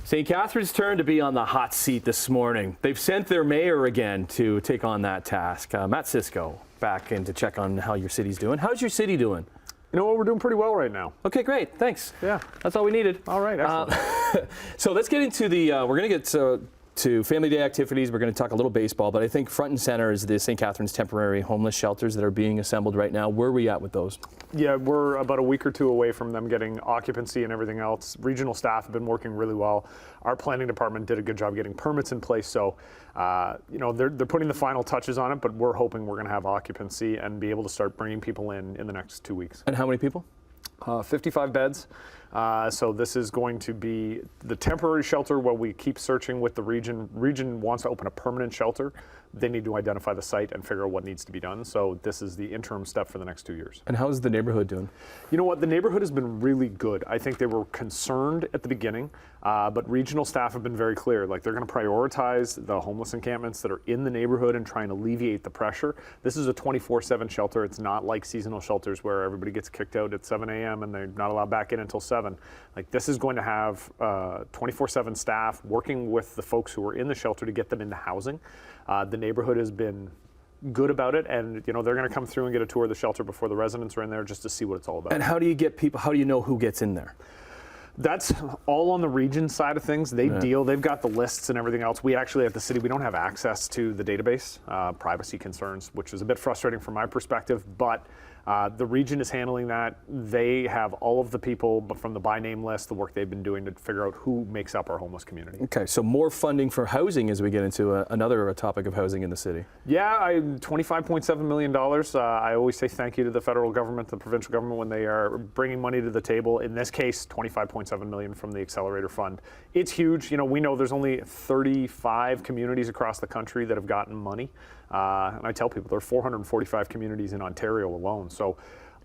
St. Catharines' turn to be on the hot seat this morning. They've sent their mayor again to take on that task. Mat Siscoe back in to check on how your city's doing. How's your city doing? You know what, we're doing pretty well right now. Okay, great, thanks. Yeah. That's all we needed. All right, excellent. So let's get into the, we're going to get to Family Day activities. We're going to talk a little baseball, but I think front and center is the St. Catharines temporary homeless shelters that are being assembled right now. Where are we at with those? Yeah, we're about a week or two away from them getting occupancy and everything else. Regional staff have been working really well. Our planning department did a good job getting permits in place, so you know, they're putting the final touches on it, but we're hoping we're going to have occupancy and be able to start bringing people in the next 2 weeks. And how many people? 55 beds. So this is going to be the temporary shelter where we keep searching with the region. Region wants to open a permanent shelter. They need to identify the site and figure out what needs to be done. So this is the interim step for the next 2 years. And how's the neighborhood doing? You know what, the neighborhood has been really good. I think they were concerned at the beginning, but regional staff have been very clear. Like, they're going to prioritize the homeless encampments that are in the neighborhood and trying to alleviate the pressure. This is a 24/7 shelter. It's not like seasonal shelters where everybody gets kicked out at 7 a.m. and they're not allowed back in until 7. Like, this is going to have 24/7 staff working with the folks who are in the shelter to get them into housing. The neighborhood has been good about it, and you know, they're going to come through and get a tour of the shelter before the residents are in there just to see what it's all about. And how do you get people, how do you know who gets in there? That's all on the region side of things. They've got the lists and everything else. We actually at the city, we don't have access to the database, privacy concerns, which is a bit frustrating from my perspective, but the region is handling that. They have all of the people from the by name list, the work they've been doing to figure out who makes up our homeless community. Okay, so more funding for housing as we get into another topic of housing in the city. Yeah, $25.7 million. I always say thank you to the federal government, the provincial government, when they are bringing money to the table. In this case, $25.7 million from the Accelerator Fund. It's huge. You know, we know there's only 35 communities across the country that have gotten money. And I tell people there are 445 communities in Ontario alone. So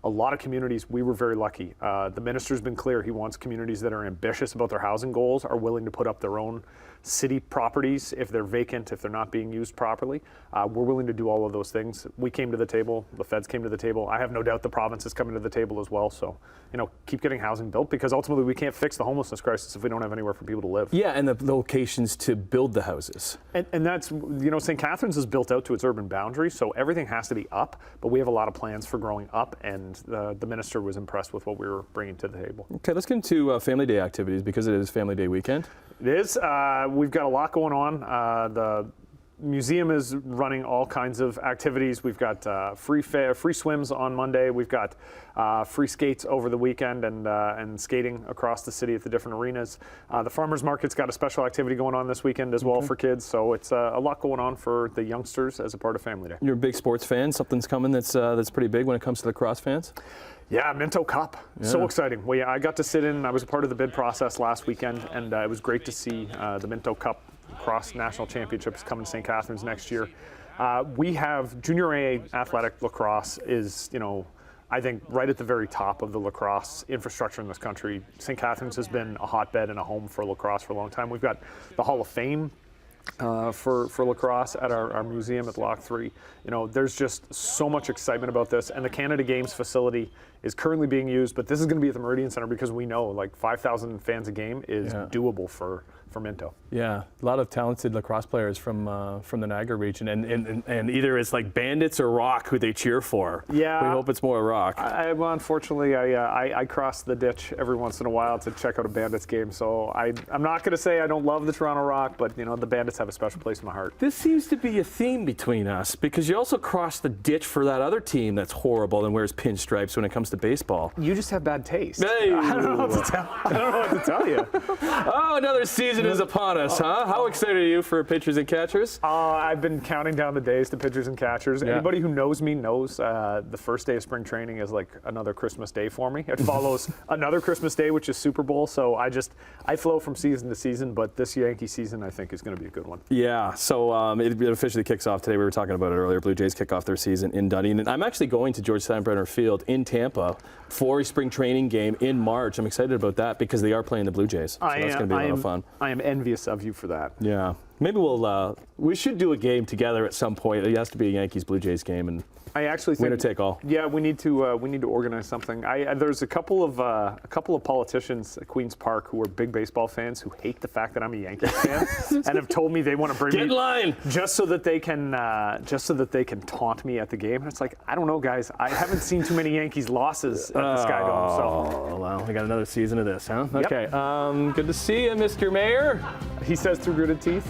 a lot of communities, we were very lucky. The minister's been clear. He wants communities that are ambitious about their housing goals, are willing to put up their own city properties if they're vacant, if they're not being used properly. We're willing to do all of those things. We came to the table, the feds came to the table. I have no doubt the province is coming to the table as well. So, you know, keep getting housing built, because ultimately we can't fix the homelessness crisis if we don't have anywhere for people to live. Yeah, and the locations to build the houses. And that's, you know, St. Catharines is built out to its urban boundaries, so everything has to be up, but we have a lot of plans for growing up, and the minister was impressed with what we were bringing to the table. Okay, let's get into Family Day activities, because it is Family Day weekend. It is. We've got a lot going on. The museum is running all kinds of activities. We've got free swims on Monday. We've got free skates over the weekend, and skating across the city at the different arenas. The farmers market's got a special activity going on this weekend as well for kids. So it's a lot going on for the youngsters as a part of Family Day. You're a big sports fan. Something's coming that's pretty big when it comes to lacrosse fans. Yeah, Minto Cup. Yeah. So exciting. I got to sit in. I was a part of the bid process last weekend, and it was great to see the Minto Cup Cross National Championships coming to St. Catharines next year. We have junior A athletic lacrosse is, you know, I think right at the very top of the lacrosse infrastructure in this country. St. Catharines has been a hotbed and a home for lacrosse for a long time. We've got the Hall of Fame for lacrosse at our museum at Lock 3. You know, there's just so much excitement about this, and the Canada Games facility is currently being used, but this is going to be at the Meridian Centre because we know like 5,000 fans a game is doable for Minto. Yeah, a lot of talented lacrosse players from the Niagara region, and either it's like Bandits or Rock who they cheer for. Yeah, we hope it's more Rock. Well, unfortunately, I cross the ditch every once in a while to check out a Bandits game, so I'm not going to say I don't love the Toronto Rock, but you know, the Bandits have a special place in my heart. This seems to be a theme between us, because you also cross the ditch for that other team that's horrible and wears pinstripes when it comes to baseball. You just have bad taste. Hey. I don't know what to tell you. Oh, another season is upon us, huh? How excited are you for pitchers and catchers? I've been counting down the days to pitchers and catchers. Yeah. Anybody who knows me knows the first day of spring training is like another Christmas day for me. It follows another Christmas day, which is Super Bowl. So I flow from season to season, but this Yankee season I think is going to be a good one. Yeah, so it officially kicks off today. We were talking about it earlier. Blue Jays kick off their season in Dunedin. And I'm actually going to George Steinbrenner Field in Tampa for a spring training game in March. I'm excited about that because they are playing the Blue Jays. So that's going to be a lot of fun. I am envious of you for that. Yeah. Maybe we should do a game together at some point. It has to be a Yankees-Blue Jays game, and I actually think Winner take all. Yeah, we need to organize something. There's a couple of politicians at Queen's Park who are big baseball fans who hate the fact that I'm a Yankees fan and have told me they want to bring Get me in line just so that they can taunt me at the game. And it's like, I don't know, guys. I haven't seen too many Yankees losses at the Sky Dome. So Oh, well, we got another season of this, huh? Yep. Okay. Good to see you, Mr. Mayor. he says through gritted teeth.